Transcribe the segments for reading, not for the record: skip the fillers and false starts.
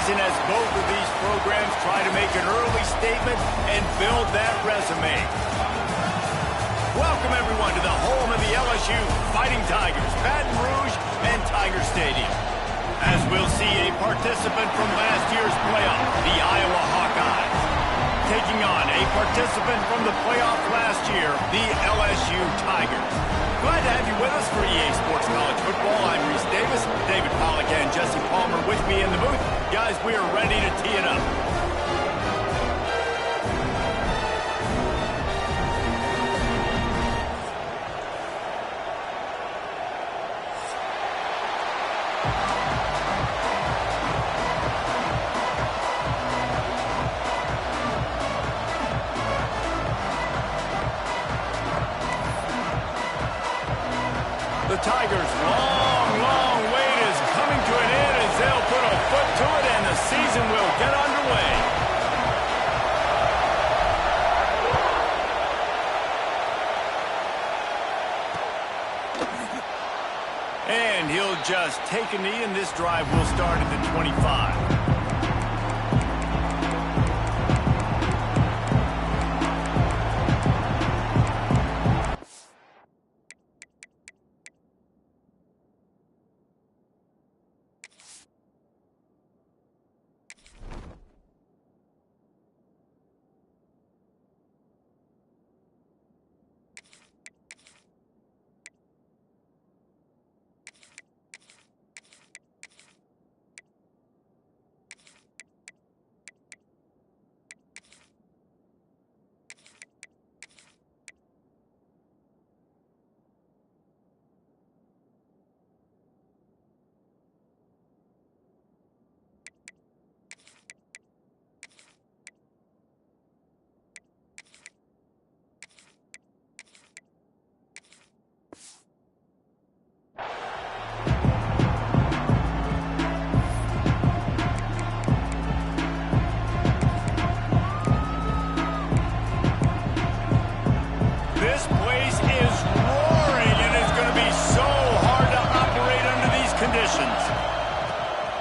season as both of these programs try to make an early statement and build that resume. Welcome, everyone, to the home of the LSU Fighting Tigers, Baton Rouge and Tiger Stadium. As we'll see a participant from last year's playoff, the Iowa Hawkeyes, taking on a participant from the playoff last year, the LSU Tigers. Glad to have you with us for EA Sports College Football. I'm Reese Davis, David Pollack and Jesse Palmer with me in the booth. Guys, we are ready to tee it up. The Tigers' long wait is coming to an end as they'll put a foot to it and the season will get underway. And he'll just take a knee and this drive will start at the 25.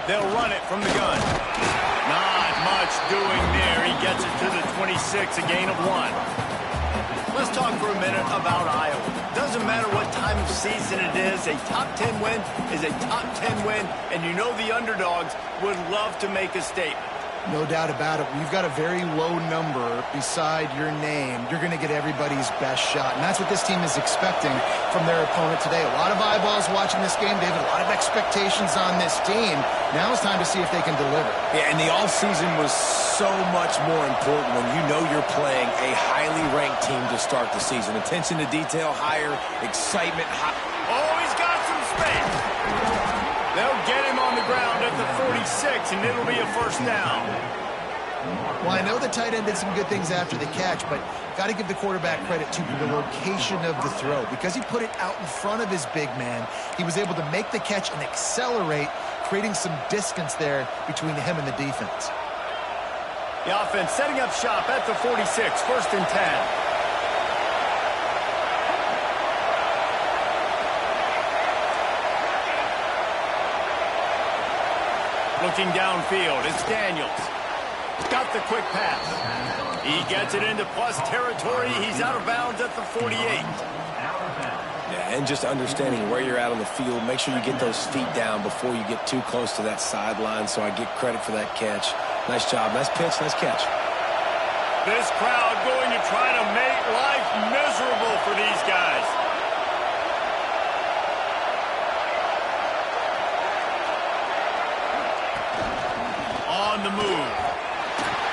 They'll run it from the gun. Not much doing there. He gets it to the 26, a gain of 1. Let's talk for a minute about Iowa. Doesn't matter what time of season it is, a top 10 win is a top 10 win, and you know the underdogs would love to make a statement. No doubt about it. When you've got a very low number beside your name, you're going to get everybody's best shot. And that's what this team is expecting from their opponent today. A lot of eyeballs watching this game, David. A lot of expectations on this team. Now it's time to see if they can deliver. Yeah, and the offseason was so much more important when you know you're playing a highly ranked team to start the season. Attention to detail higher, excitement high. Oh, he's got some space. They'll get him on the ground at the 46, and it'll be a first down. Well, I know the tight end did some good things after the catch, but got to give the quarterback credit to the location of the throw. Because he put it out in front of his big man, he was able to make the catch and accelerate, creating some distance there between him and the defense. The offense setting up shop at the 46, first and 10. Looking downfield, it's Daniels. Got the quick pass. He gets it into plus territory. He's out of bounds at the 48. Yeah, and just understanding where you're at on the field, make sure you get those feet down before you get too close to that sideline, so I get credit for that catch. Nice job, nice pitch, nice catch. This crowd going to try to make life miserable for these guys. On the move.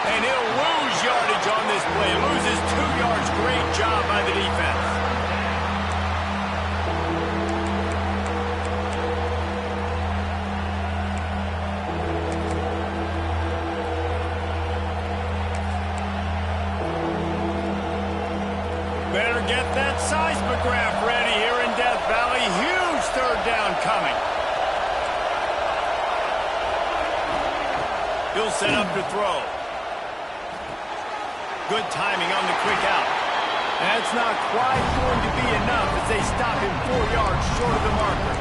And he'll lose yardage on this play. Loses 2 yards. Great job by the defense. Better get that seismograph ready here in Death Valley. Huge third down coming. He'll set up to throw. Good timing on the quick out. That's not quite going to be enough as they stop him 4 yards short of the marker.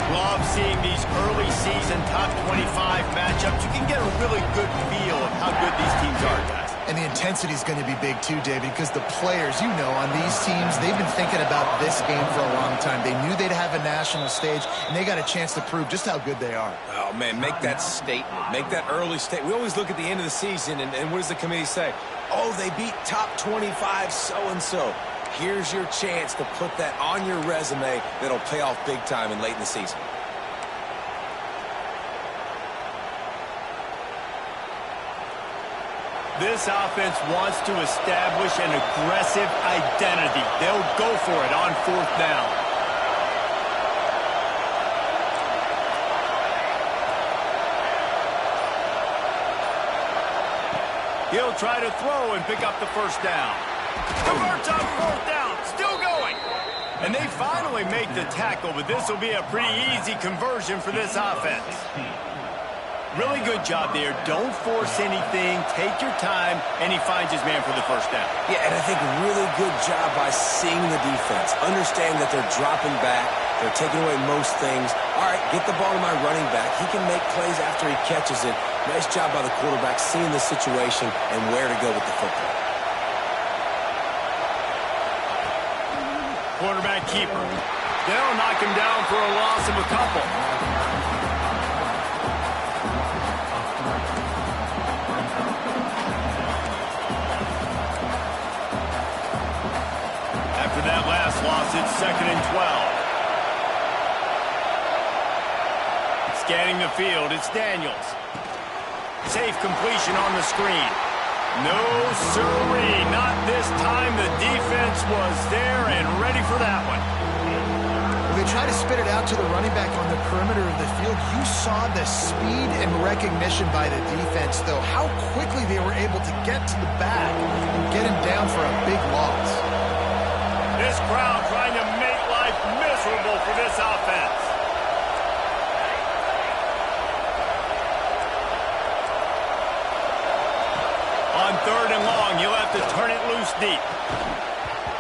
Well, love seeing these early season top 25 matchups. You can get a really good feel of how good these teams are, guys. And the intensity is going to be big too, David, because the players, you know, on these teams, they've been thinking about this game for a long time. They knew they'd have a national stage, and they got a chance to prove just how good they are. Oh, man, make that statement. Make that early statement. We always look at the end of the season, and what does the committee say? Oh, they beat top 25 so-and-so. Here's your chance to put that on your resume that'll pay off big time and late in the season. This offense wants to establish an aggressive identity. They'll go for it on 4th down. He'll try to throw and pick up the 1st down. Converts on 4th down. Still going. And they finally make the tackle, but this will be a pretty easy conversion for this offense. Really good job there. Don't force anything. Take your time, and he finds his man for the 1st down. Yeah, and I think really good job by seeing the defense. Understand that they're dropping back. They're taking away most things. All right, get the ball to my running back. He can make plays after he catches it. Nice job by the quarterback seeing the situation and where to go with the football. Quarterback keeper. They'll knock him down for a loss of a couple. After that last loss, it's 2nd and 12. Scanning the field, it's Daniels. Safe completion on the screen. No, sirree, not this time. The defense was there and ready for that one. When they try to spit it out to the running back on the perimeter of the field, you saw the speed and recognition by the defense, though, how quickly they were able to get to the back and get him down for a big loss. This crowd trying to make life miserable for this offense. On 3rd and long, he'll have to turn it loose deep.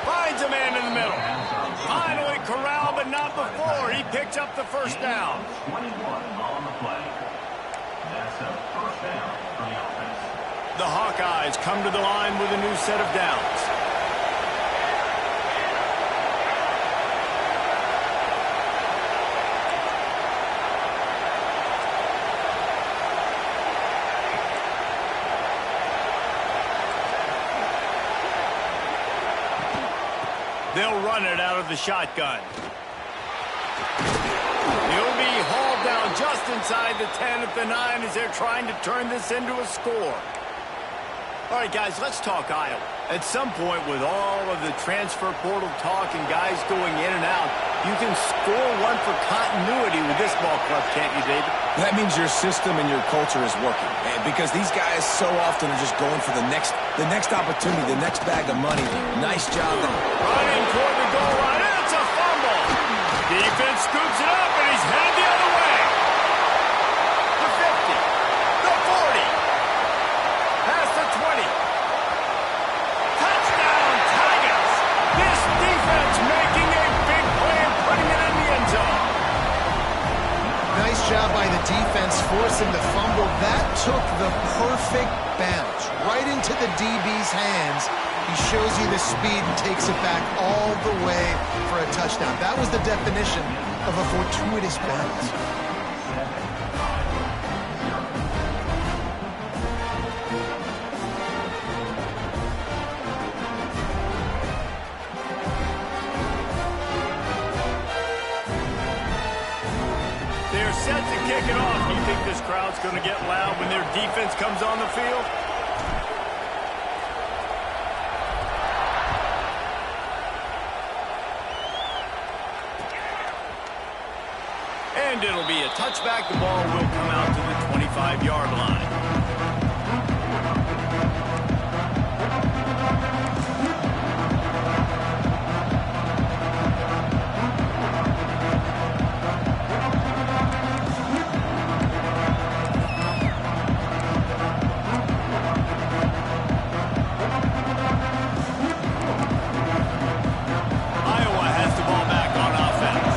Finds a man in the middle. Finally corralled, but not before. He picks up the 1st down. 21 on the play. That's a 1st down for the offense. The Hawkeyes come to the line with a new set of downs. They'll run it out of the shotgun. He'll be hauled down just inside the 10 at the 9 as they're trying to turn this into a score. All right, guys, let's talk Iowa. At some point, with all of the transfer portal talk and guys going in and out, you can score one for continuity with this ball club, can't you, David? That means your system and your culture is working. Because these guys so often are just going for the next opportunity, the next bag of money. Nice job. Running toward the goal line. It's a fumble. Defense scoops it up, and he's headed the other way. The 50. The 40. Past the 20. Touchdown, Tigers. This defense making a big play and putting it in the end zone. Nice job by the defense forcing the fumble. That took the perfect bounce right into the DB's hands. He shows you the speed and takes it back all the way for a touchdown. That was the definition of a fortuitous bounce. They're set to kick it off. You think this crowd's going to get loud when their defense comes on the field? And it'll be a touchback. The ball will come out to the 25-yard line. Iowa has the ball back on offense.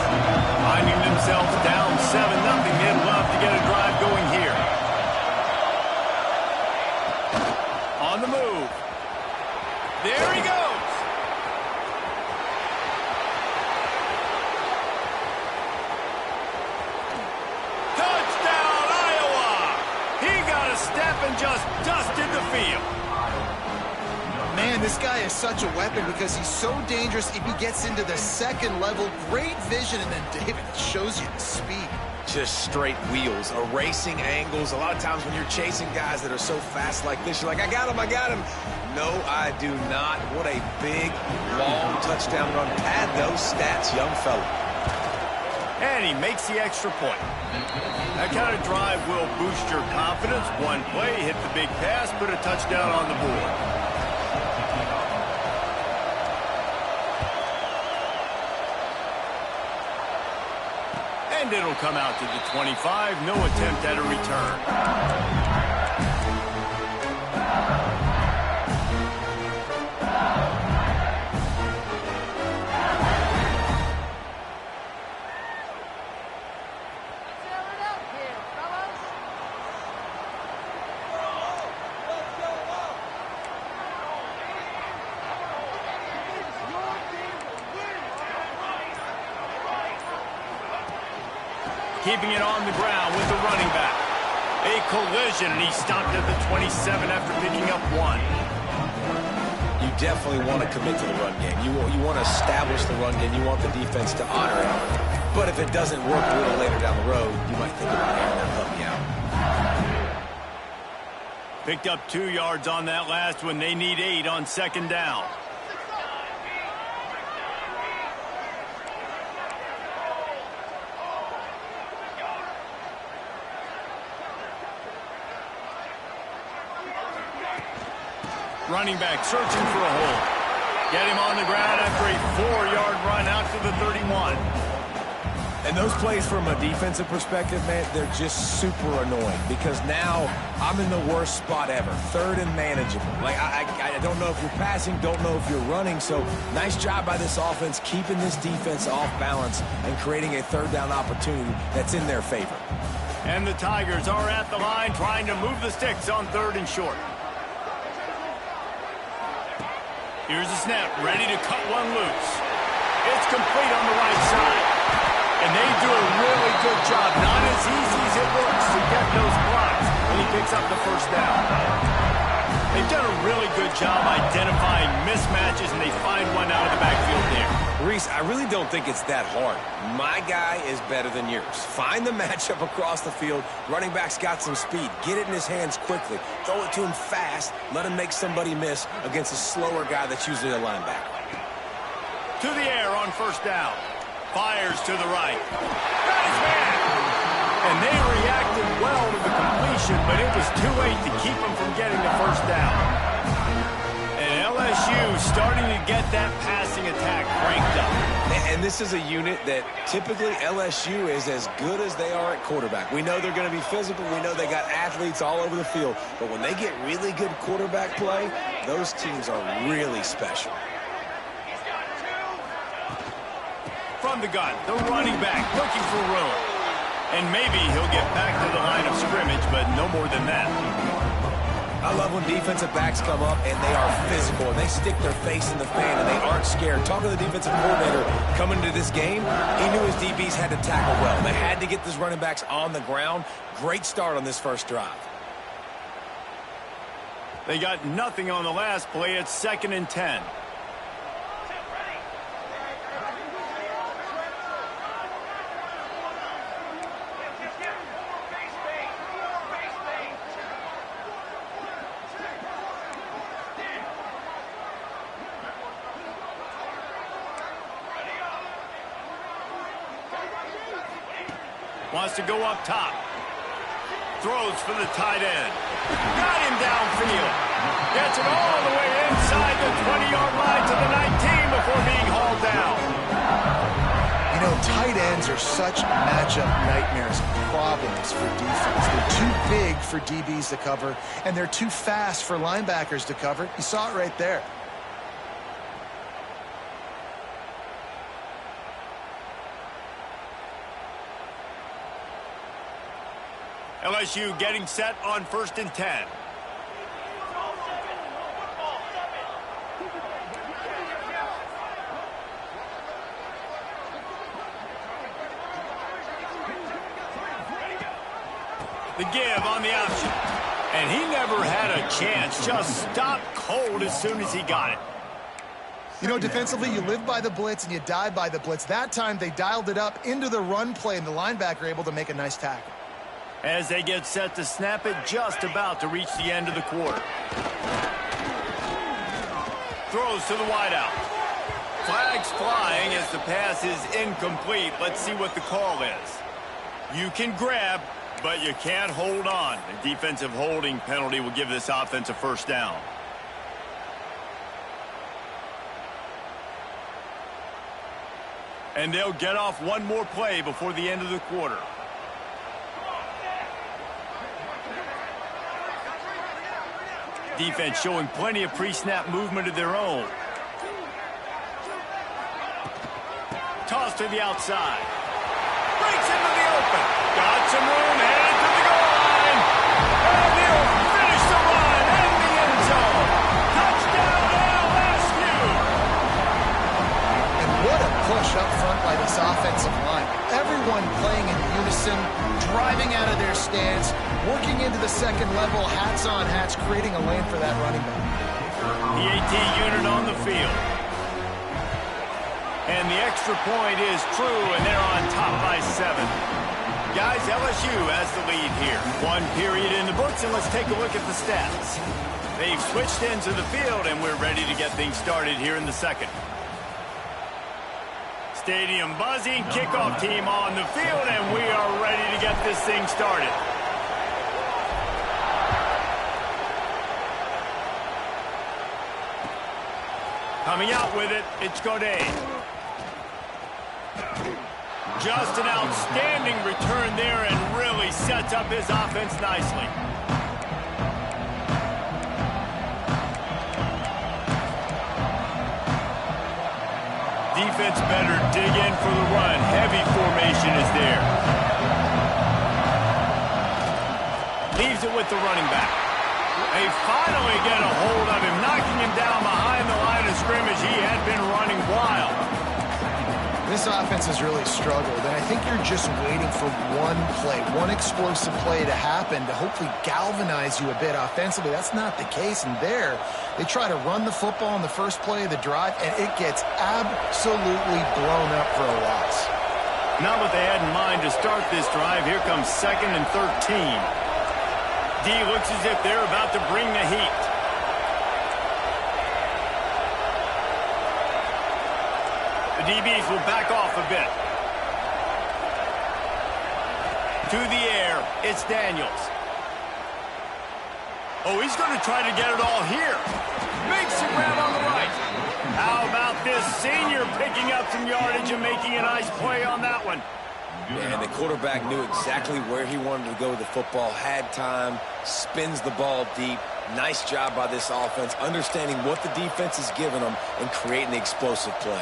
Finding themselves down 7. just dusted the field. Man, this guy is such a weapon because he's so dangerous if he gets into the second level. Great vision, and then David shows you the speed. Just straight wheels, erasing angles. A lot of times when you're chasing guys that are so fast like this, you're like, I got him, I got him. No, I do not. What a big, long touchdown run. Pad those stats, young fella. And he makes the extra point. That kind of drive will boost your confidence. One play, hit the big pass, put a touchdown on the board. And it'll come out to the 25. No attempt at a return. Keeping it on the ground with the running back. A collision, and he stopped at the 27 after picking up 1. You definitely want to commit to the run game. You want to establish the run game. You want the defense to honor it. But if it doesn't work a little later down the road, you might think about airing that puppy out. Picked up 2 yards on that last one. They need 8 on second down. Running back searching for a hole. Get him on the ground after a 4-yard run out to the 31. And those plays from a defensive perspective, man, they're just super annoying because now I'm in the worst spot ever. Third and manageable. Like, I don't know if you're passing, don't know if you're running. So nice job by this offense keeping this defense off balance and creating a third down opportunity that's in their favor. And the Tigers are at the line trying to move the sticks on 3rd and short. Here's the snap, ready to cut one loose. It's complete on the right side. And they do a really good job, not as easy as it looks, to get those blocks. And he picks up the first down. They've done a really good job identifying mismatches, and they find one out of the backfield there. Reese, I really don't think it's that hard. My guy is better than yours. Find the matchup across the field. Running back's got some speed. Get it in his hands quickly. Throw it to him fast. Let him make somebody miss against a slower guy that's usually a linebacker. To the air on first down. Fires to the right. Got his man! And they reacted well to the completion, but it was too late to keep him from getting the first down. And LSU starting to get that passing attack cranked up. And this is a unit that typically LSU is as good as they are at quarterback. We know they're going to be physical. We know they got athletes all over the field. But when they get really good quarterback play, those teams are really special. From the gun, the running back looking for room. And maybe he'll get back to the line of scrimmage, but no more than that. I love when defensive backs come up and they are physical and they stick their face in the fan and they aren't scared. Talking to the defensive coordinator coming into this game, he knew his DBs had to tackle well. They had to get these running backs on the ground. Great start on this first drive. They got nothing on the last play. It's 2nd and 10. Wants to go up top. Throws for the tight end. Got him downfield. Gets it all the way inside the 20-yard line to the 19 before being hauled down. You know, tight ends are such matchup nightmares, problems for defense. They're too big for DBs to cover, and they're too fast for linebackers to cover. You saw it right there. LSU getting set on 1st and 10. The give on the option. And he never had a chance, just stopped cold as soon as he got it. You know, defensively, you live by the blitz and you die by the blitz. That time, they dialed it up into the run play, and the linebacker able to make a nice tackle. As they get set to snap it, just about to reach the end of the quarter. Throws to the wideout. Flags flying as the pass is incomplete. Let's see what the call is. You can grab, but you can't hold on. A defensive holding penalty will give this offense a first down. And they'll get off one more play before the end of the quarter. Defense showing plenty of pre-snap movement of their own. Toss to the outside. Breaks into the open. Got some room, headed to the goal line. And he'll finish the run in the end zone. Touchdown, LSU. And what a push up front by this offensive line. Everyone playing in unison, driving out of their stance, working into the second level, hats on hats, creating a lane for that running back. The AT unit on the field. And the extra point is true, and they're on top by 7. Guys, LSU has the lead here. One period in the books, and let's take a look at the stats. They've switched ends of the field, and we're ready to get things started here in the second. Stadium buzzing, kickoff team on the field, and we are ready to get this thing started. Coming out with it, it's Godet. Just an outstanding return there and really sets up his offense nicely. Defense better dig in for the run. Heavy formation is there. Leaves it with the running back. They finally get a hold of him, knocking him down behind the line of scrimmage. He had been running wild. This offense has really struggled, and I think you're just waiting for one play, one explosive play to happen to hopefully galvanize you a bit offensively. That's not the case, and there, they try to run the football on the first play of the drive, and it gets absolutely blown up for a loss. Not what they had in mind to start this drive. Here comes 2nd and 13. D looks as if they're about to bring the heat. The DBs will back off a bit. To the air, it's Daniels. Oh, he's going to try to get it all here. Makes a grab on the right. How about this senior picking up some yardage and making a nice play on that one? And the quarterback knew exactly where he wanted to go with the football, had time, spins the ball deep. Nice job by this offense, understanding what the defense is giving them and creating the explosive play.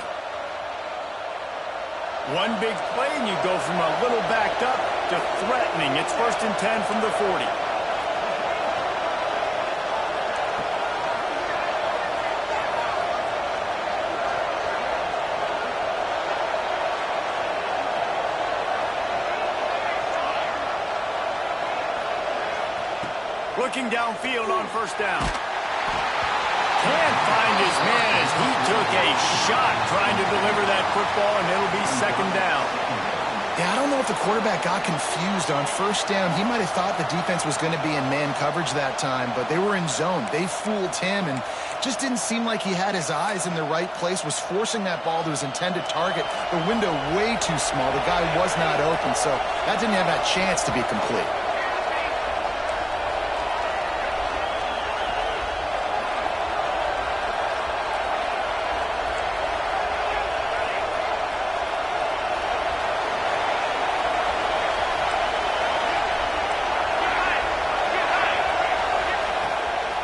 One big play, and you go from a little backed up to threatening. It's 1st and 10 from the 40. Looking downfield on 1st down. Can't find his man as he took a shot trying to deliver that football, and it'll be 2nd down. Yeah, I don't know if the quarterback got confused on 1st down. He might have thought the defense was going to be in man coverage that time, but they were in zone. They fooled him and just didn't seem like he had his eyes in the right place, was forcing that ball to his intended target. The window way too small. The guy was not open, so that didn't have that chance to be complete.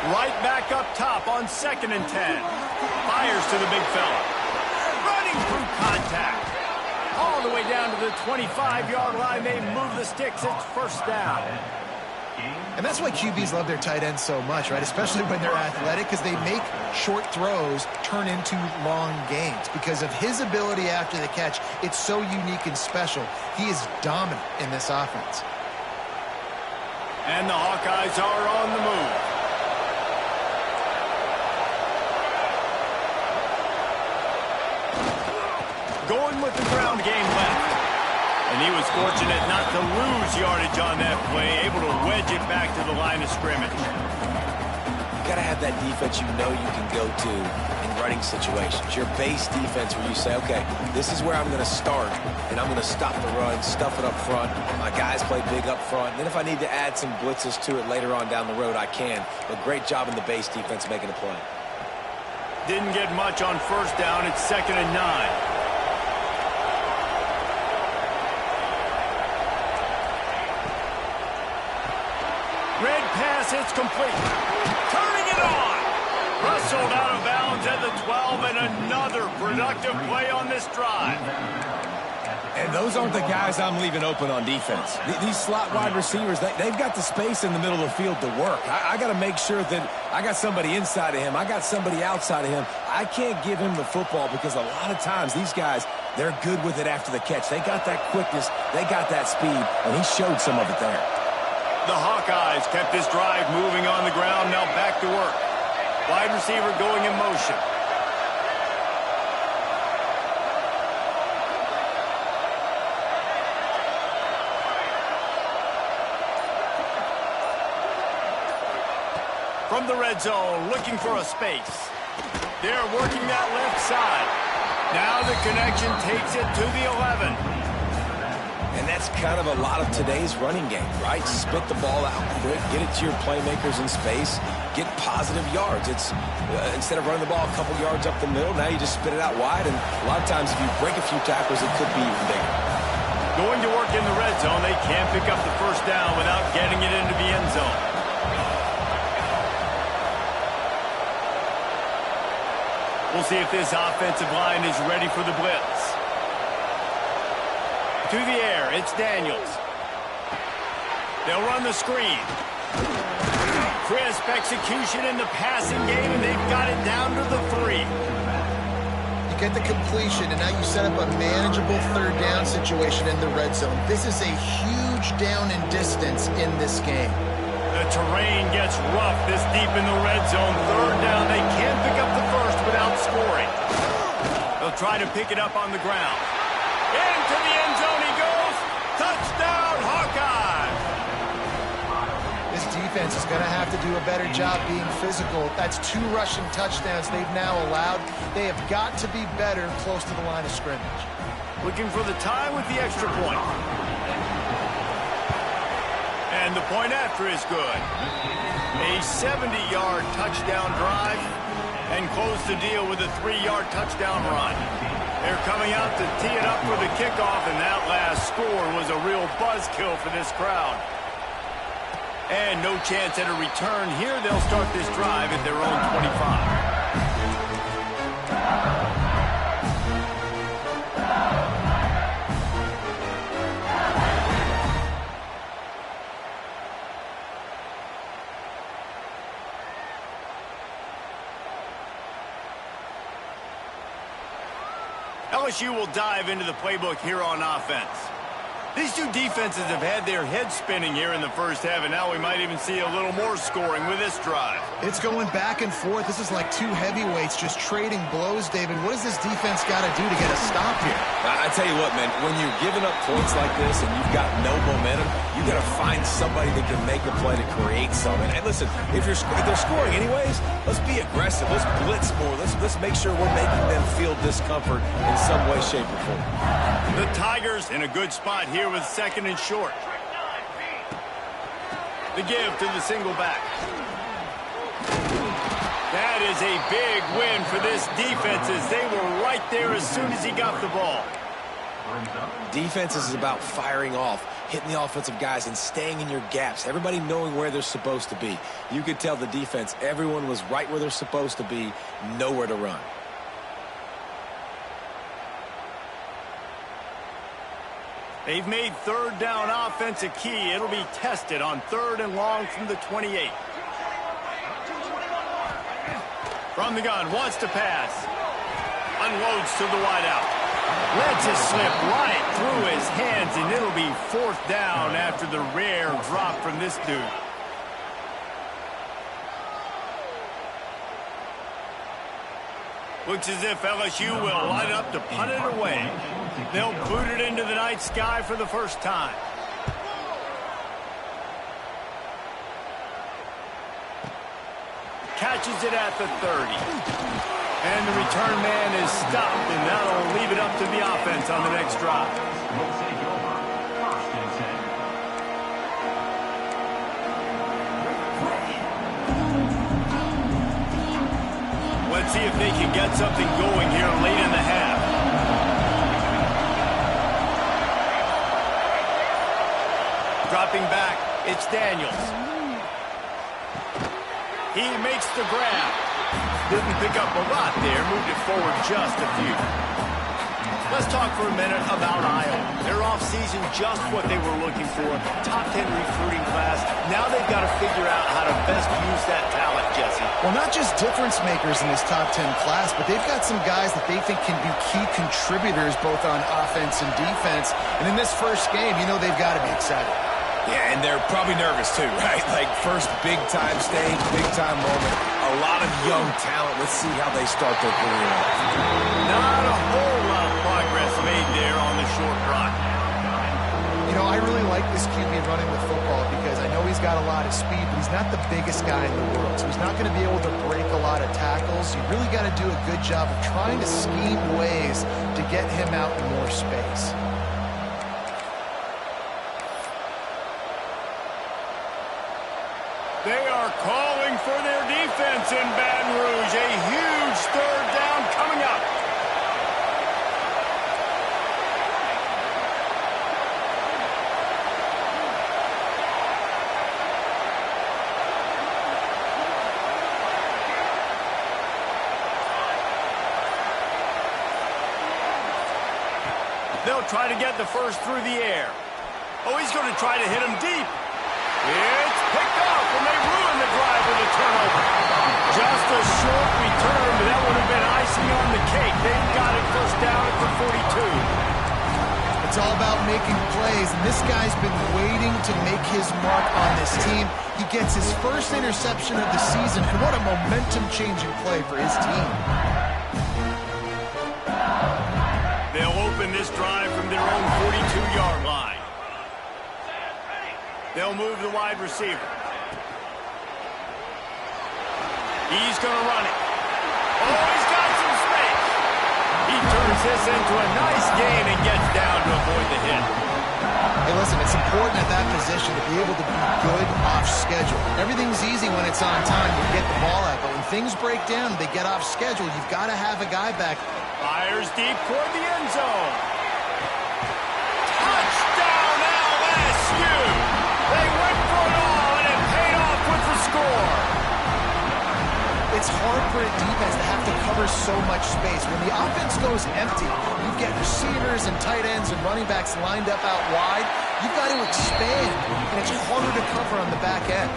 Right back up top on 2nd and 10. Fires to the big fella. Running through contact. All the way down to the 25-yard line. They move the sticks. It's 1st down. And that's why QBs love their tight ends so much, right? Especially when they're athletic, because they make short throws turn into long gains. Because of his ability after the catch, it's so unique and special. He is dominant in this offense. And the Hawkeyes are on the move. Going with the ground game left. And he was fortunate not to lose yardage on that play, able to wedge it back to the line of scrimmage. You got to have that defense you know you can go to in running situations. Your base defense where you say, okay, this is where I'm going to start, and I'm going to stop the run, stuff it up front. My guys play big up front. And then if I need to add some blitzes to it later on down the road, I can. But great job in the base defense making a play. Didn't get much on first down. It's 2nd and 9. Red pass, it's complete. Turning it on. Rustled out of bounds at the 12, and another productive play on this drive. And those aren't the guys I'm leaving open on defense. These slot wide receivers, they've got the space in the middle of the field to work. I got to make sure that I got somebody inside of him. I got somebody outside of him. I can't give him the football because a lot of times these guys, they're good with it after the catch. They got that quickness. They got that speed, and he showed some of it there. The Hawkeyes kept this drive moving on the ground. Now back to work. Wide receiver going in motion. From the red zone, looking for a space. They're working that left side. Now the connection takes it to the 11. And that's kind of a lot of today's running game, right? Spit the ball out quick, get it to your playmakers in space, get positive yards. It's instead of running the ball a couple yards up the middle, now you just spit it out wide, and a lot of times if you break a few tackles, it could be even bigger. Going to work in the red zone, they can't pick up the first down without getting it into the end zone. We'll see if this offensive line is ready for the blitz. To the air, it's Daniels. They'll run the screen. Crisp execution in the passing game, and they've got it down to the 3. You get the completion, and now you set up a manageable third down situation in the red zone. This is a huge down in distance in this game. The terrain gets rough this deep in the red zone. Third down, they can't pick up the first without scoring. They'll try to pick it up on the ground. Into the end zone he goes. Touchdown, Hawkeyes! This defense is going to have to do a better job being physical. That's 2 rushing touchdowns they've now allowed. They have got to be better close to the line of scrimmage. Looking for the tie with the extra point. And the point after is good. A 70-yard touchdown drive, and close the deal with a 3-yard touchdown run. They're coming out to tee it up for the kickoff, and that last score was a real buzzkill for this crowd. And no chance at a return here. They'll start this drive at their own 25. LSU will dive into the playbook here on offense. These two defenses have had their heads spinning here in the first half, and now we might even see a little more scoring with this drive. It's going back and forth. This is like 2 heavyweights just trading blows, David. What does this defense got to do to get a stop here? I tell you what, man, when you're giving up points like this and you've got no momentum, you got to find somebody that can make a play to create something. And listen, if they're scoring anyways, let's be aggressive. Let's blitz more. Let's make sure we're making them feel discomfort in some way, shape, or form. The Tigers in a good spot here with 2nd and short. The give to the single back. That is a big win for this defense as they were right there as soon as he got the ball. Defense is about firing off, hitting the offensive guys and staying in your gaps. Everybody knowing where they're supposed to be. You could tell the defense, everyone was right where they're supposed to be, nowhere to run. They've made third down offense a key. It'll be tested on 3rd and long from the 28. From the gun, wants to pass. Unloads to the wideout. Lets it slip right through his hands, and it'll be 4th down after the rare drop from this dude. Looks as if LSU will line up to punt it away. They'll boot it into the night sky for the first time. Catches it at the 30. And the return man is stopped, and that'll leave it up to the offense on the next drive. Will take over. 1st and 10. Let's see if they can get something going here late in the half. Dropping back, it's Daniels. He makes the grab. Didn't pick up a lot there, moved it forward just a few. Let's talk for a minute about Iowa. Their offseason just what they were looking for. Top 10 recruiting class. Now they've got to figure out how to best use that talent, Jesse. Well, not just difference makers in this top 10 class, but they've got some guys that they think can be key contributors both on offense and defense. And in this first game, you know they've got to be excited. Yeah, and they're probably nervous too, right? Like first big-time stage, big-time moment. A lot of young talent. Let's see how they start their career. Not a whole lot of progress made there on the short run. You know, I really like this QB running the football because I know he's got a lot of speed, but he's not the biggest guy in the world. So he's not going to be able to break a lot of tackles. You really got to do a good job of trying to scheme ways to get him out in more space. They are calling for their defense in Baton Rouge. A huge 3rd down coming up. They'll try to get the first through the air. Oh, he's going to try to hit him deep. It's picked off, and they ruin the drive with a turnover. Just a short return, but that would have been icing on the cake. They've got it 1st down at the 42. It's all about making plays, and this guy's been waiting to make his mark on this team. He gets his first interception of the season, and what a momentum-changing play for his team. They'll open this drive from their own 42-yard line. They'll move the wide receiver. He's going to run it. Oh, he's got some space. He turns this into a nice gain and gets down to avoid the hit. Hey, listen, it's important at that position to be able to be good off schedule. Everything's easy when it's on time. You get the ball out, but when things break down, they get off schedule. You've got to have a guy back. Fires deep toward the end zone. Touchdown, LSU! They went for it all, and it paid off with the score. It's hard for a defense to have to cover so much space. When the offense goes empty, you get receivers and tight ends and running backs lined up out wide. You've got to expand, and it's harder to cover on the back end.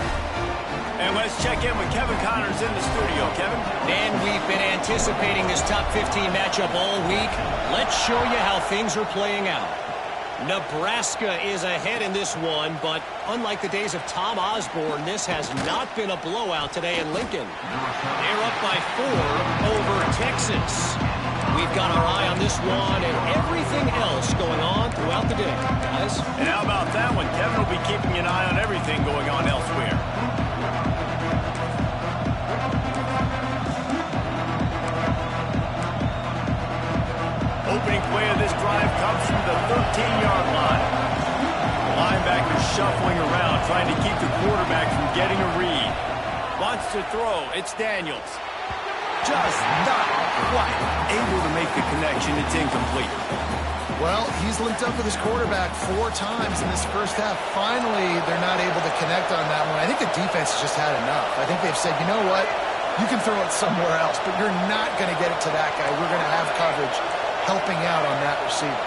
And let's check in with Kevin Connors in the studio. Kevin? And we've been anticipating this top 15 matchup all week. Let's show you how things are playing out. Nebraska is ahead in this one, but unlike the days of Tom Osborne, this has not been a blowout today in Lincoln. They're up by 4 over Texas. We've got our eye on this one and everything else going on throughout the day, guys. And how about that one? Kevin will be keeping an eye on everything going on elsewhere. Opening play of this drive comes from the 13-yard line. The linebacker shuffling around, trying to keep the quarterback from getting a read. Wants to throw. It's Daniels. Just not quite able to make the connection. It's incomplete. Well, he's linked up with his quarterback 4 times in this first half. Finally, they're not able to connect on that one. I think the defense has just had enough. I think they've said, you know what? You can throw it somewhere else, but you're not going to get it to that guy. We're going to have coverage helping out on that receiver.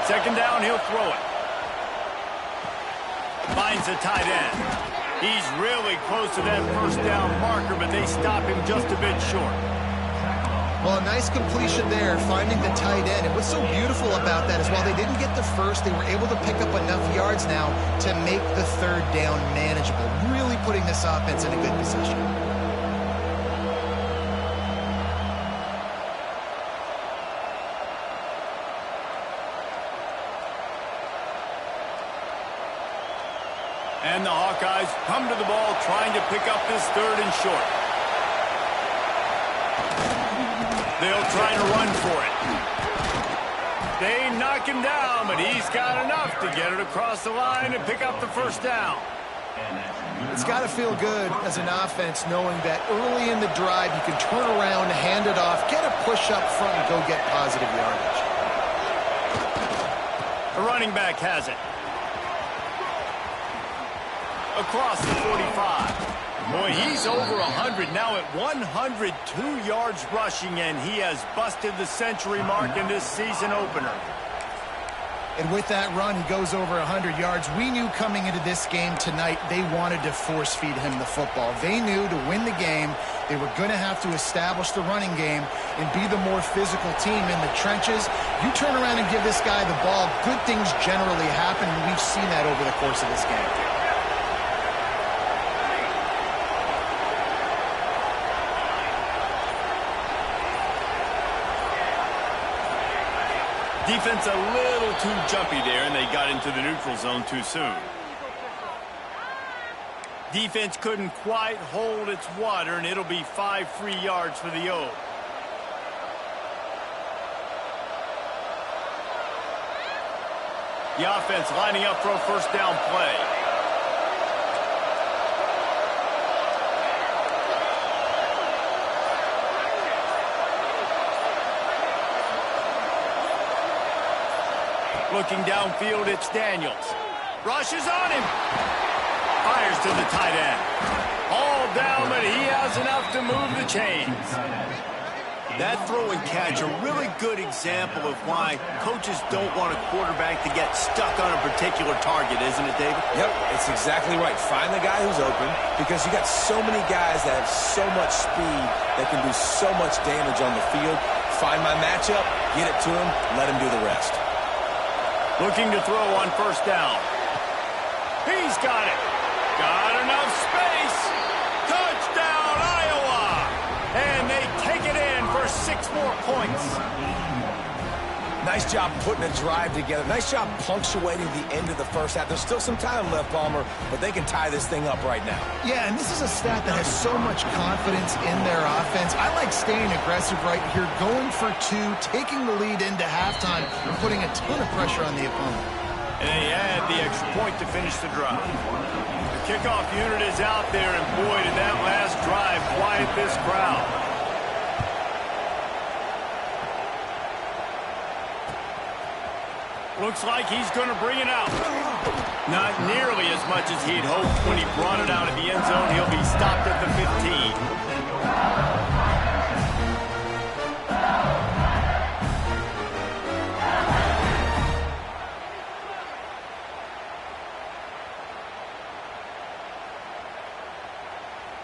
Second down, he'll throw it. Finds is a tight end. He's really close to that first down marker, but they stop him just a bit short. Well, a nice completion there, finding the tight end. And what's so beautiful about that is while they didn't get the first, they were able to pick up enough yards now to make the third down manageable, really putting this offense in a good position. And the Hawkeyes come to the ball trying to pick up this third and short. They'll try to run for it. They knock him down, but he's got enough to get it across the line and pick up the first down. It's got to feel good as an offense knowing that early in the drive you can turn around, hand it off, get a push up front, and go get positive yardage. The running back has it. Across the 45. Boy, he's over 100 now at 102 yards rushing, and he has busted the century mark in this season opener. And with that run, he goes over 100 yards. We knew coming into this game tonight they wanted to force-feed him the football. They knew to win the game, they were going to have to establish the running game and be the more physical team in the trenches. You turn around and give this guy the ball, good things generally happen, and we've seen that over the course of this game. Defense a little too jumpy there, and they got into the neutral zone too soon. Defense couldn't quite hold its water, and it'll be 5 free yards for the O. The offense lining up for a first down play. Looking downfield, it's Daniels. Rushes on him. Fires to the tight end. All down, but he has enough to move the chains. That throw and catch, a really good example of why coaches don't want a quarterback to get stuck on a particular target, isn't it, David? Yep, it's exactly right. Find the guy who's open, because you got so many guys that have so much speed that can do so much damage on the field. Find my matchup, get it to him, let him do the rest. Looking to throw on first down. He's got it. Got enough space. Touchdown, Iowa. And they take it in for 6 more points. Nice job putting a drive together. Nice job punctuating the end of the first half. There's still some time left, Palmer, but they can tie this thing up right now. Yeah, and this is a stat that has so much confidence in their offense. I like staying aggressive right here, going for 2, taking the lead into halftime, and putting a ton of pressure on the opponent. And they add the extra point to finish the drive. The kickoff unit is out there, and boy, did that last drive quiet this crowd. Looks like he's going to bring it out. Not nearly as much as he'd hoped when he brought it out of the end zone. He'll be stopped at the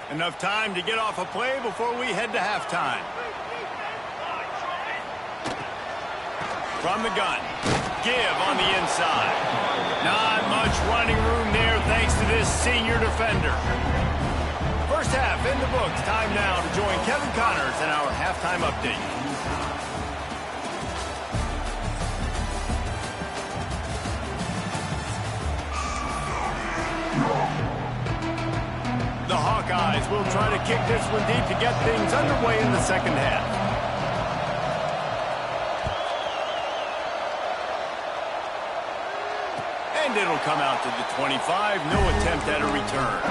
15. Enough time to get off a play before we head to halftime. From the gun. Give on the inside. Not much running room there thanks to this senior defender. First half in the books. Time now to join Kevin Connors in our halftime update. The Hawkeyes will try to kick this one deep to get things underway in the second half. And it'll come out to the 25. No attempt at a return.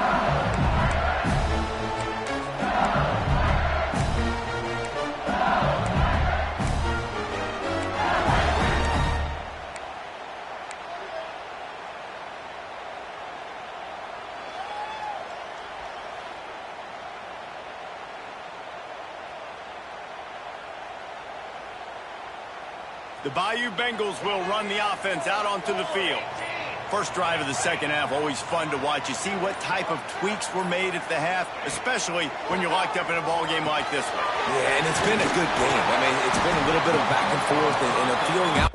The Bayou Bengals will run the offense out onto the field. First drive of the second half, always fun to watch. You see what type of tweaks were made at the half, especially when you're locked up in a ball game like this one. Yeah, and it's been a good game. I mean, it's been a little bit of back and forth and a feeling out.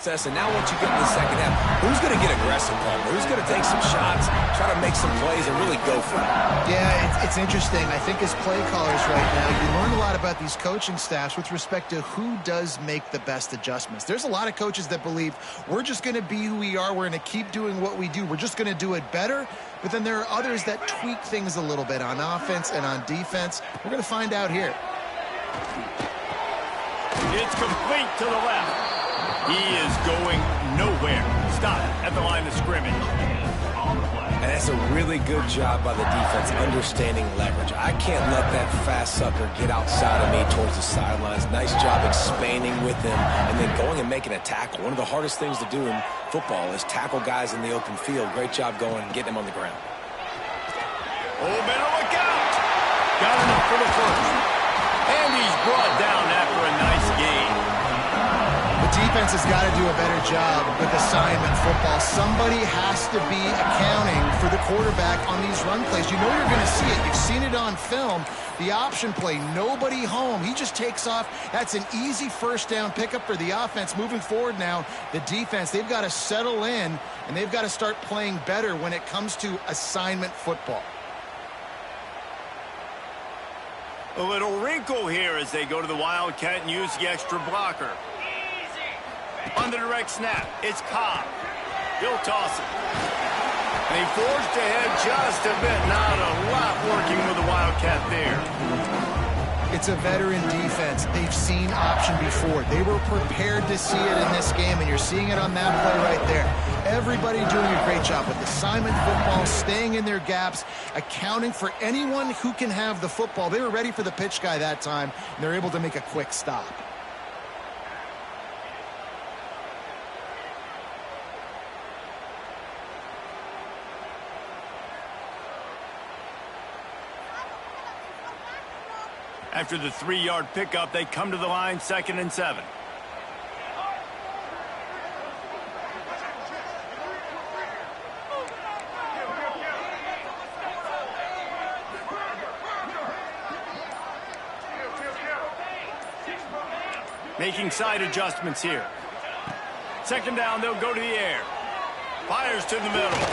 And now once you get in the second half, who's going to get aggressive, Palmer? Who's going to take some shots, try to make some plays, and really go for it? Yeah, it's interesting. I think as play callers right now, you learn a lot about these coaching staffs with respect to who does make the best adjustments. There's a lot of coaches that believe we're just going to be who we are. We're going to keep doing what we do. We're just going to do it better. But then there are others that tweak things a little bit on offense and on defense. We're going to find out here. It's complete to the left. He is going nowhere. Stop at the line of scrimmage. And that's a really good job by the defense understanding leverage. I can't let that fast sucker get outside of me towards the sidelines. Nice job expanding with him and then going and making a tackle. One of the hardest things to do in football is tackle guys in the open field. Great job going and getting him on the ground. Oh, better look out. Got enough for the first. And he's brought down after a nice game. The defense has got to do a better job with assignment football. Somebody has to be accounting for the quarterback on these run plays. You know you're going to see it. You've seen it on film. The option play, nobody home. He just takes off. That's an easy first down pickup for the offense. Moving forward now, the defense, they've got to settle in, and they've got to start playing better when it comes to assignment football. A little wrinkle here as they go to the Wildcat and use the extra blocker. On the direct snap, it's Cobb. He'll toss it. And he forged ahead just a bit. Not a lot working with the Wildcat there. It's a veteran defense. They've seen option before. They were prepared to see it in this game, and you're seeing it on that play right there. Everybody doing a great job with assignment football, staying in their gaps, accounting for anyone who can have the football. They were ready for the pitch guy that time, and they're able to make a quick stop. After the 3-yard pickup, they come to the line, 2nd and 7. Making side adjustments here. 2nd down, they'll go to the air. Fires to the middle.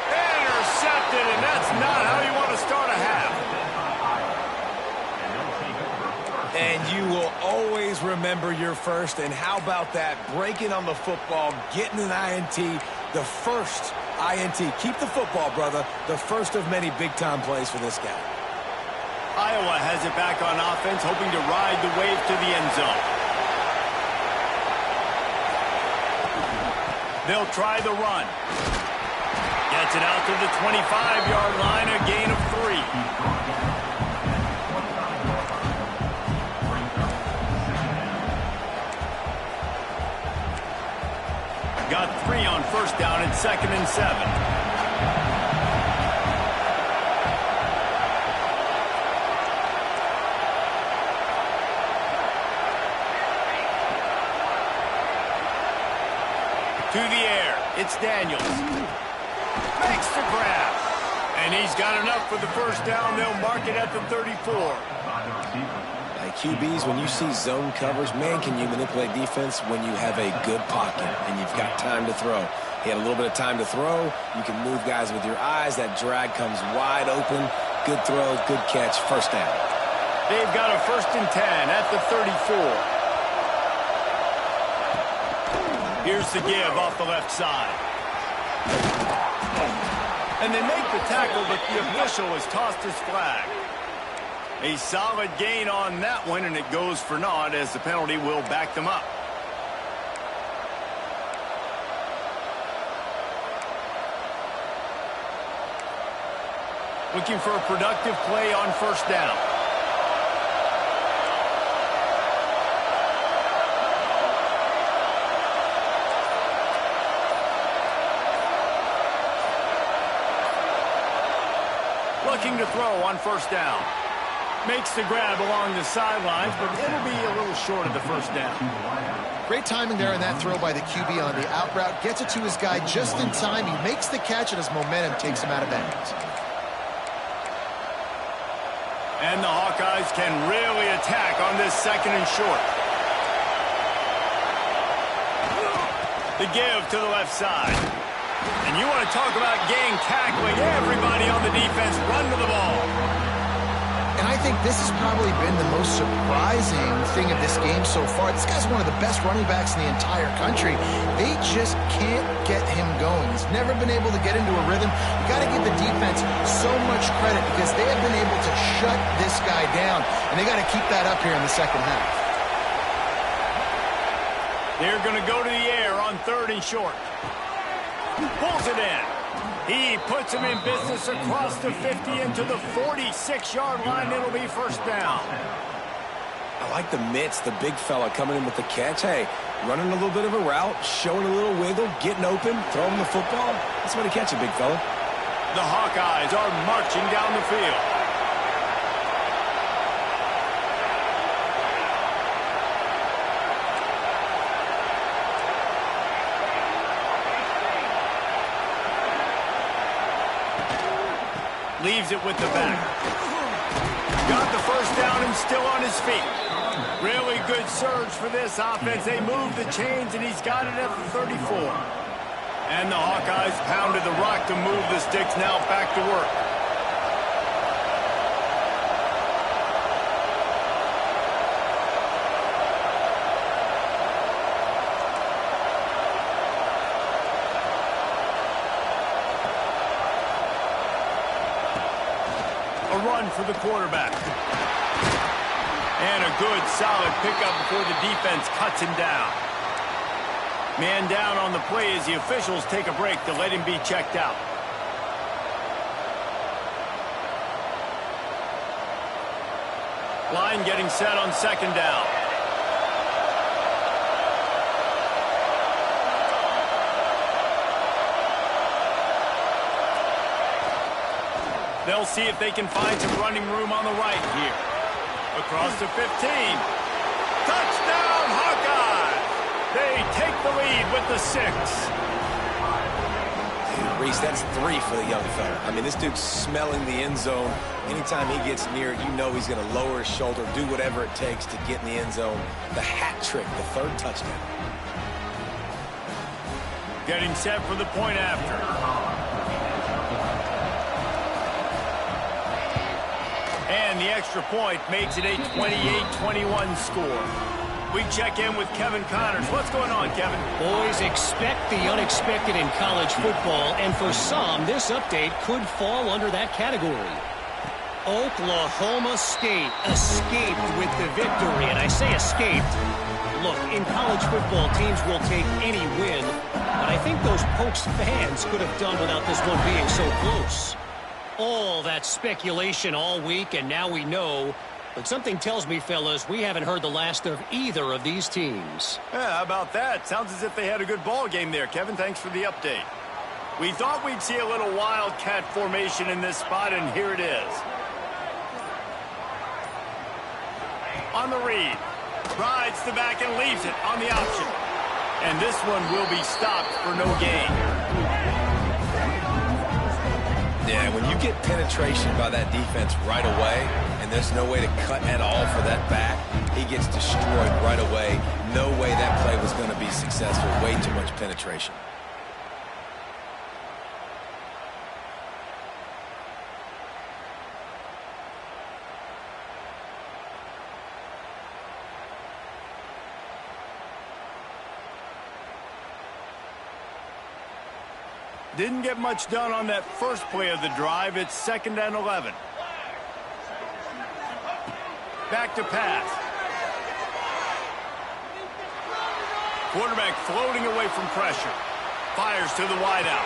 Intercepted, and that's not how you want to start a half. And you will always remember your first. And how about that? Breaking on the football, getting an INT, the first INT. Keep the football, brother. The first of many big-time plays for this guy. Iowa has it back on offense, hoping to ride the wave to the end zone. They'll try the run. Gets it out to the 25-yard line, a gain of 3. Got 3 on first down and 2nd and 7. To the air, it's Daniels. Makes the grab. And he's got enough for the first down. They'll mark it at the 34. QBs, when you see zone covers, man, can you manipulate defense when you have a good pocket and you've got time to throw. He had a little bit of time to throw. You can move guys with your eyes. That drag comes wide open. Good throw, good catch, first down. They've got a 1st and 10 at the 34. Here's the give off the left side. And they make the tackle, but the official has tossed his flag. A solid gain on that one, and it goes for naught as the penalty will back them up. Looking for a productive play on first down. Looking to throw on first down. Makes the grab along the sidelines, but it'll be a little short of the first down. Great timing there in that throw by the QB on the out route. Gets it to his guy just in time. He makes the catch, and his momentum takes him out of bounds. And the Hawkeyes can really attack on this second and short. The give to the left side. And you want to talk about gang tackling. Everybody on the defense run to the ball. And I think this has probably been the most surprising thing of this game so far. This guy's one of the best running backs in the entire country. They just can't get him going. He's never been able to get into a rhythm. You got to give the defense so much credit because they have been able to shut this guy down. And they got to keep that up here in the second half. They're going to go to the air on third and short. Pulls it in. He puts him in business across the 50 into the 46-yard line. It'll be first down. I like the mitts, the big fella coming in with the catch. Hey, running a little bit of a route, showing a little wiggle, getting open, throwing the football. That's what he catches, big fella. The Hawkeyes are marching down the field. Leaves it with the back. Got the first down and still on his feet. Really good surge for this offense. They move the chains, and he's got it at the 34. And the Hawkeyes pounded the rock to move the sticks. Now back to work. Run for the quarterback. And a good, solid pickup before the defense cuts him down. Man down on the play as the officials take a break to let him be checked out. Line getting set on second down. They'll see if they can find some running room on the right here. Across the 15. Touchdown, Hawkeyes! They take the lead with the 6. Reese, that's 3 for the young fella. I mean, this dude's smelling the end zone. Anytime he gets near it, you know he's going to lower his shoulder, do whatever it takes to get in the end zone. The hat trick, the 3rd touchdown. Getting set for the point after. And the extra point makes it a 28-21 score. We check in with Kevin Connors. What's going on, Kevin? Boys, expect the unexpected in college football, and for some, this update could fall under that category. Oklahoma State escaped with the victory, and I say escaped. Look, in college football, teams will take any win, but I think those Pokes fans could have done without this one being so close. All that speculation all week, and now we know. But something tells me, fellas, we haven't heard the last of either of these teams. Yeah, how about that? Sounds as if they had a good ball game there, Kevin. Thanks for the update. We thought we'd see a little wildcat formation in this spot, and here it is. On the read. Rides the back and leaves it on the option. And this one will be stopped for no gain. Yeah, when you get penetration by that defense right away, and there's no way to cut at all for that back, he gets destroyed right away. No way that play was going to be successful. Way too much penetration. Didn't get much done on that first play of the drive. It's 2nd and 11. back to pass. Quarterback floating away from pressure. Fires to the wideout.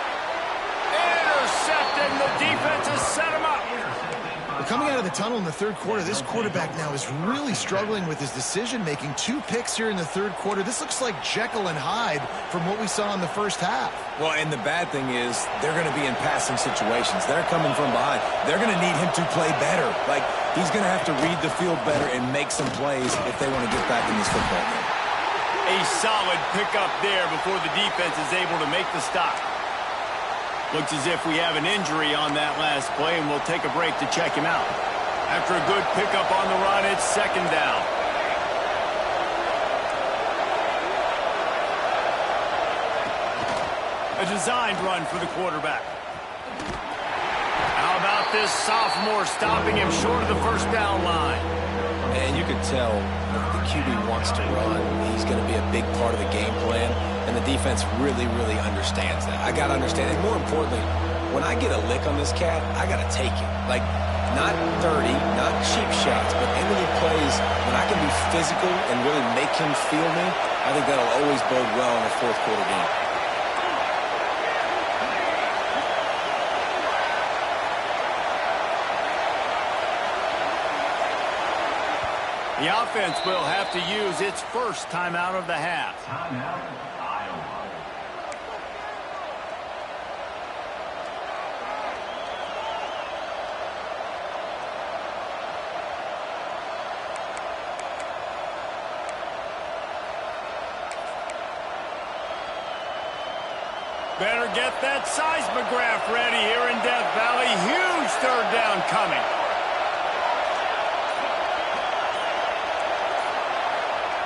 Intercepted, and the defense has set him up. Well, coming out of the tunnel in the third quarter, this quarterback now is really struggling with his decision-making. 2 picks here in the third quarter. This looks like Jekyll and Hyde from what we saw in the first half. Well, and the bad thing is they're going to be in passing situations. They're coming from behind. They're going to need him to play better. Like, he's going to have to read the field better and make some plays if they want to get back in this football game. A solid pickup there before the defense is able to make the stop. Looks as if we have an injury on that last play, and we'll take a break to check him out. After a good pickup on the run, it's second down. A designed run for the quarterback. How about this sophomore stopping him short of the first down line? And you can tell the QB wants to run. He's going to be a big part of the game plan, and the defense really, really understands that. I got to understand it. More importantly, when I get a lick on this cat, I got to take it. Like, not dirty, not cheap shots, but in many plays, when I can be physical and really make him feel me, I think that'll always bode well in a fourth quarter game. The offense will have to use its first timeout of the half. Timeout, Iowa. Better get that seismograph ready here in Death Valley. Huge third down coming.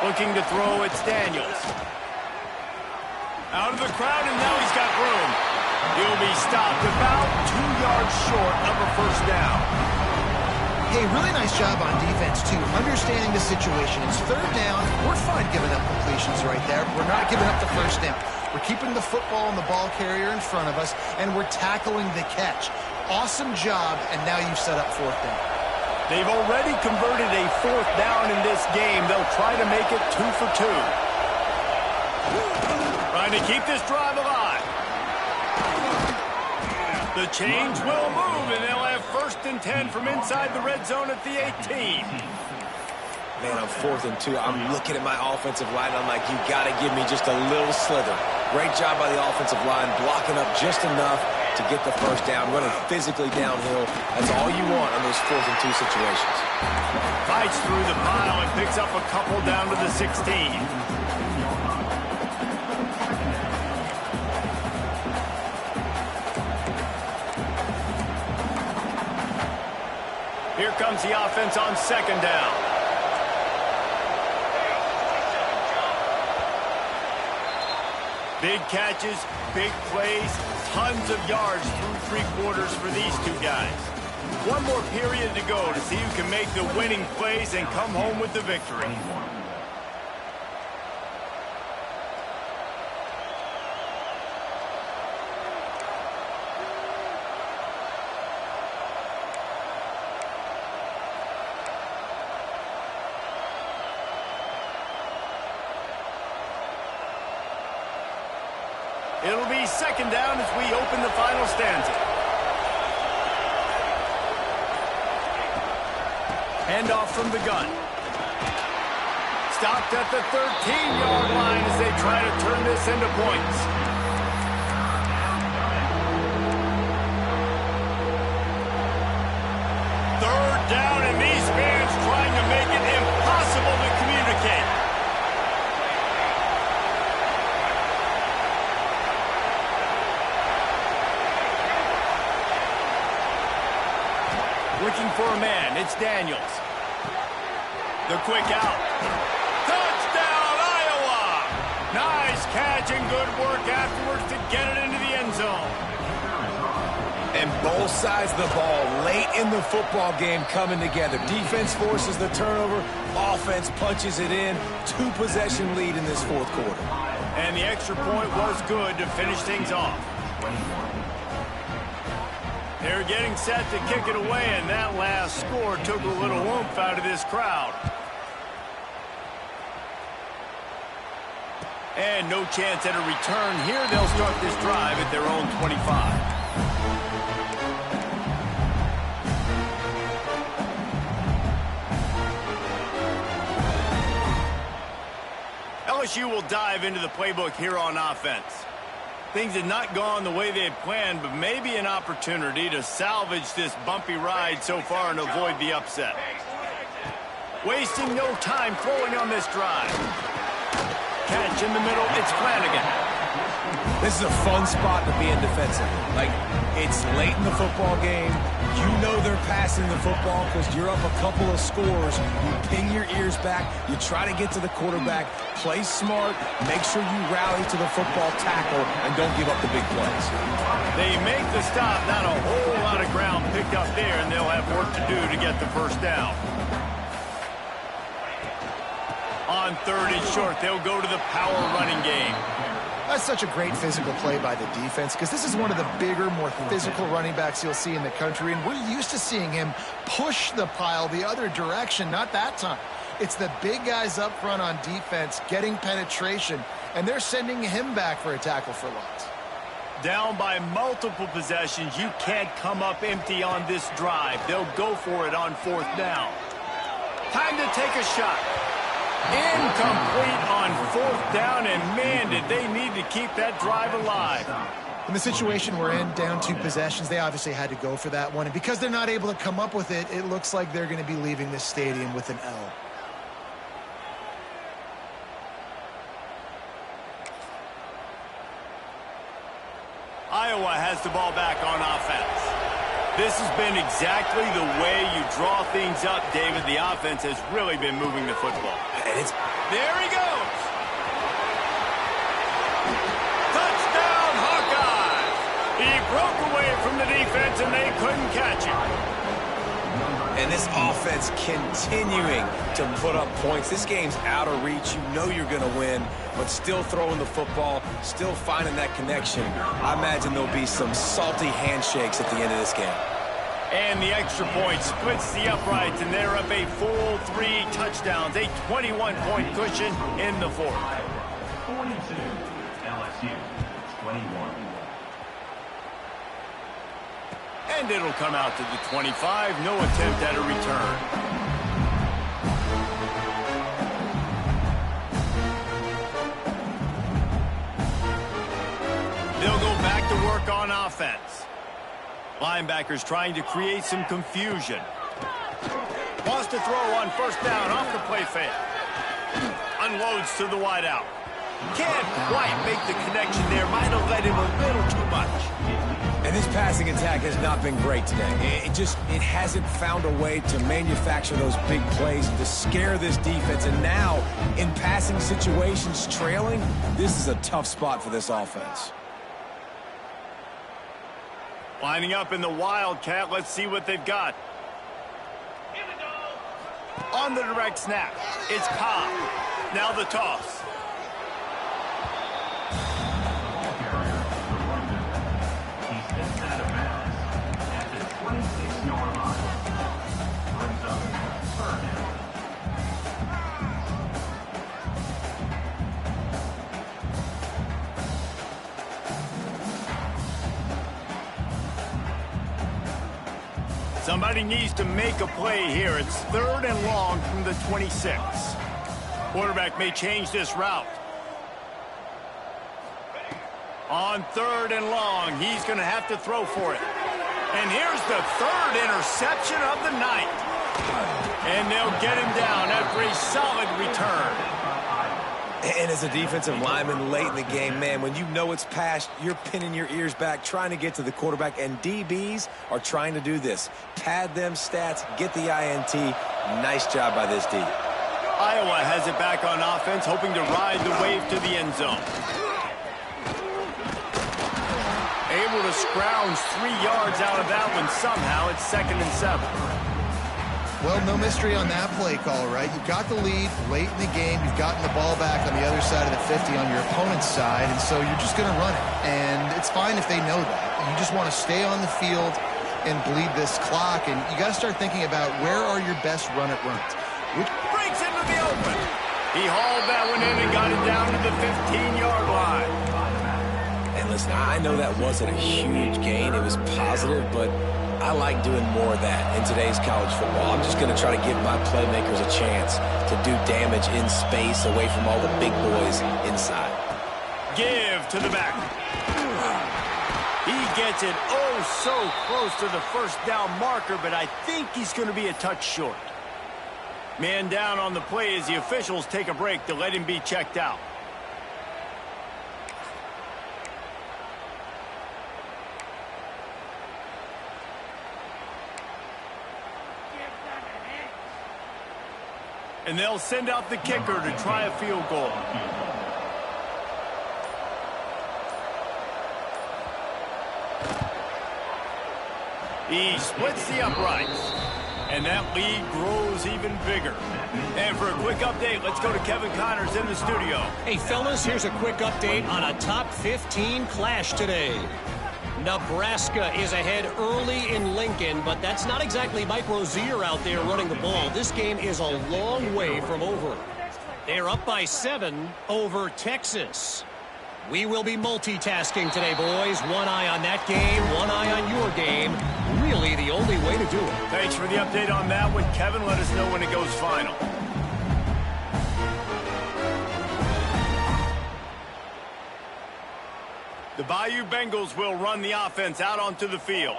Looking to throw, it's Daniels. Out of the crowd, and now he's got room. He'll be stopped about 2 yards short of a first down. Hey, really nice job on defense, too, understanding the situation. It's third down. We're fine giving up completions right there. We're not giving up the first down. We're keeping the football and the ball carrier in front of us, and we're tackling the catch. Awesome job, and now you've set up fourth down. They've already converted a fourth down in this game. They'll try to make it 2 for 2. Trying to keep this drive alive. The change will move, and they'll have 1st and 10 from inside the red zone at the 18. Man, on 4th and 2, I'm looking at my offensive line. I'm like, you got to give me just a little slither. Great job by the offensive line, blocking up just enough to get the first down, running physically downhill. That's all you want on those 4th and 2 situations. Fights through the pile and picks up a couple down to the 16. Here comes the offense on second down. Big catches, big plays, tons of yards through 3 quarters for these 2 guys. One more period to go to see who can make the winning plays and come home with the victory. It'll be second down as we open the final stanza. Handoff from the gun. Stopped at the 13-yard line as they try to turn this into points. Third down, and these fans trying to make it impossible to communicate. Looking for a man, it's Daniels. The quick out. Touchdown, Iowa! Nice catch and good work afterwards to get it into the end zone. And both sides of the ball late in the football game coming together. Defense forces the turnover. Offense punches it in. 2-possession lead in this fourth quarter. And the extra point was good to finish things off. They're getting set to kick it away, and that last score took a little oomph out of this crowd. And no chance at a return here. They'll start this drive at their own 25. LSU will dive into the playbook here on offense. Things had not gone the way they had planned, but maybe an opportunity to salvage this bumpy ride so far and avoid the upset. Wasting no time throwing on this drive. Catch in the middle, it's Flanagan. This is a fun spot to be in defensively. Like, it's late in the football game. You know they're passing the football because you're up a couple of scores. You ping your ears back. You try to get to the quarterback. Play smart. Make sure you rally to the football tackle and don't give up the big plays. They make the stop. Not a whole lot of ground picked up there, and they'll have work to do to get the first down. On 3rd and short, they'll go to the power running game. That's such a great physical play by the defense because this is one of the bigger, more physical running backs you'll see in the country, and we're used to seeing him push the pile the other direction. Not that time. It's the big guys up front on defense getting penetration, and they're sending him back for a tackle for loss. Down by multiple possessions, you can't come up empty on this drive. They'll go for it on 4th down. Time to take a shot. Incomplete on 4th down, and man, did they need to keep that drive alive. In the situation we're in, down 2 possessions, they obviously had to go for that one. And because they're not able to come up with it, it looks like they're going to be leaving this stadium with an L. Iowa has the ball back on offense. This has been exactly the way you draw things up, David. The offense has really been moving the football. There he goes. Touchdown, Hawkeyes. He broke away from the defense, and they couldn't catch him. And this offense continuing to put up points. This game's out of reach. You know you're going to win, but still throwing the football, still finding that connection. I imagine there'll be some salty handshakes at the end of this game. And the extra point splits the uprights, and they're up a full 3 touchdowns, a 21-point cushion in the 4th. 42, LSU, 21. And it'll come out to the 25. No attempt at a return. They'll go back to work on offense. Linebackers trying to create some confusion. Wants to throw on 1st down off the play fake. Unloads to the wideout. Can't quite make the connection there. Might have led him a little too much. And this passing attack has not been great today. It hasn't found a way to manufacture those big plays to scare this defense. And now, in passing situations, trailing, this is a tough spot for this offense. Lining up in the Wildcat. Let's see what they've got. On the direct snap, it's Cobb. Now the toss. Somebody needs to make a play here. It's 3rd and long from the 26. Quarterback may change this route. On 3rd and long, he's going to have to throw for it. And here's the 3rd interception of the night. And they'll get him down after a solid return. And as a defensive lineman late in the game, man, when you know it's past, you're pinning your ears back, trying to get to the quarterback, and DBs are trying to do this. Pad them stats, get the INT. Nice job by this D. Iowa has it back on offense, hoping to ride the wave to the end zone. Able to scrounge 3 yards out of that one somehow. It's 2nd and 7. Well, no mystery on that play call, right? You've got the lead late in the game. You've gotten the ball back on the other side of the 50 on your opponent's side, and so you're just going to run it. And it's fine if they know that. You just want to stay on the field and bleed this clock. And you got to start thinking about where are your best run-it-runs. Breaks into the open. He hauled that one in and got it down to the 15-yard line. And listen, I know that wasn't a huge gain. It was positive, but I like doing more of that in today's college football. I'm just going to try to give my playmakers a chance to do damage in space away from all the big boys inside. Give to the back. He gets it so close to the first down marker, but I think he's going to be a touch short. Man down on the play as the officials take a break to let him be checked out. And they'll send out the kicker to try a field goal. He splits the uprights. And that lead grows even bigger. And for a quick update, let's go to Kevin Connors in the studio. Hey, fellas, here's a quick update on a top 15 clash today. Nebraska is ahead early in Lincoln, but that's not exactly Mike Rozier out there running the ball. This game is a long way from over. They're up by 7 over Texas. We will be multitasking today, boys. One eye on that game, one eye on your game. Really the only way to do it. Thanks for the update on that one, Kevin. Let us know when it goes final. The Bayou Bengals will run the offense out onto the field.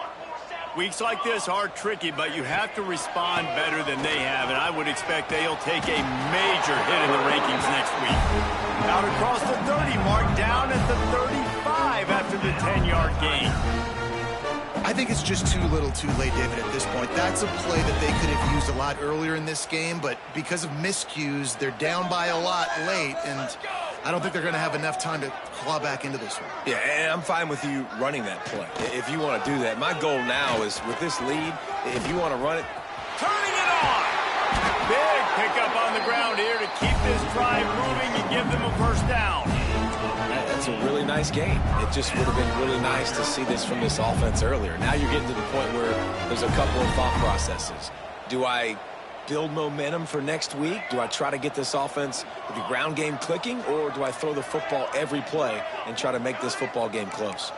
Weeks like this are tricky, but you have to respond better than they have, and I would expect they'll take a major hit in the rankings next week. Out across the 30 mark, down at the 35 after the 10-yard gain. I think it's just too little too late, David, at this point. That's a play that they could have used a lot earlier in this game, but because of miscues, they're down by a lot late, and I don't think they're going to have enough time to claw back into this one. Yeah, and I'm fine with you running that play if you want to do that. My goal now is with this lead, if you want to run it. Turning it on. Big pickup on the ground here to keep this drive moving and give them a first down. That's a really nice game. It just would have been really nice to see this from this offense earlier. Now you're getting to the point where there's a couple of thought processes. Do I build momentum for next week? Do I try to get this offense with the ground game clicking, or do I throw the football every play and try to make this football game close?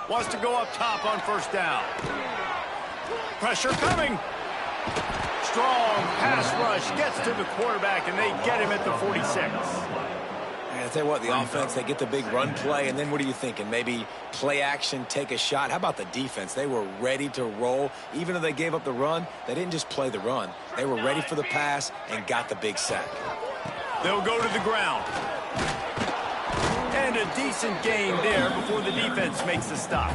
Wants to go up top on first down. Pressure coming. Strong pass rush gets to the quarterback, and they get him at the 46. I tell you what, the offense, they get the big run play, and then what are you thinking? Maybe play action, take a shot. How about the defense? They were ready to roll. Even though they gave up the run, they didn't just play the run. They were ready for the pass and got the big sack. They'll go to the ground. And a decent gain there before the defense makes the stop.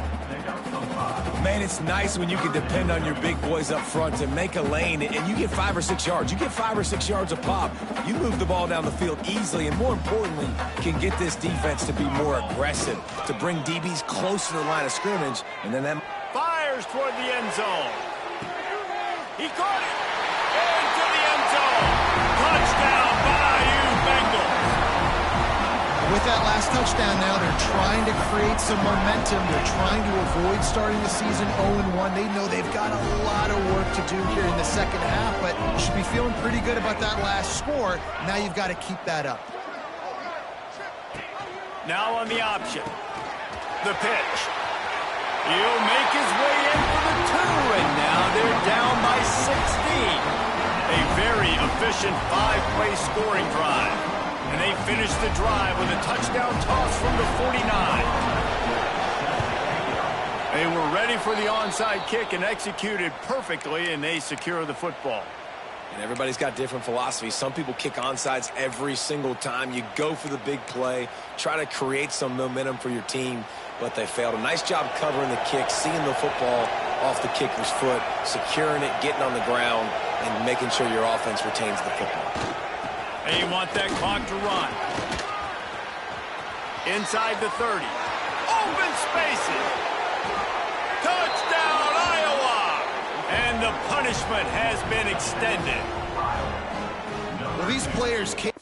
Man, it's nice when you can depend on your big boys up front to make a lane, and you get 5 or 6 yards. You get 5 or 6 yards a pop. You move the ball down the field easily, and more importantly, can get this defense to be more aggressive, to bring DBs close to the line of scrimmage, and then that fires toward the end zone. He caught it. Into the end zone. Touchdown, Bayou Bengals. With that last touchdown now, they're trying to create some momentum. They're trying to avoid starting the season 0-1. They know they've got a lot of work to do here in the second half, but you should be feeling pretty good about that last score. Now you've got to keep that up. Now on the option. The pitch. He'll make his way in for the 2, and now they're down by 16. A very efficient 5-play scoring drive. And they finish the drive with a touchdown toss from the 49. They were ready for the onside kick and executed perfectly, and they secure the football. And everybody's got different philosophies. Some people kick onside every single time. You go for the big play, try to create some momentum for your team, but they failed. A nice job covering the kick, seeing the football off the kicker's foot, securing it, getting on the ground, and making sure your offense retains the football. They want that clock to run. Inside the 30. Open spaces. Touchdown, Iowa! And the punishment has been extended. Well, these players can't...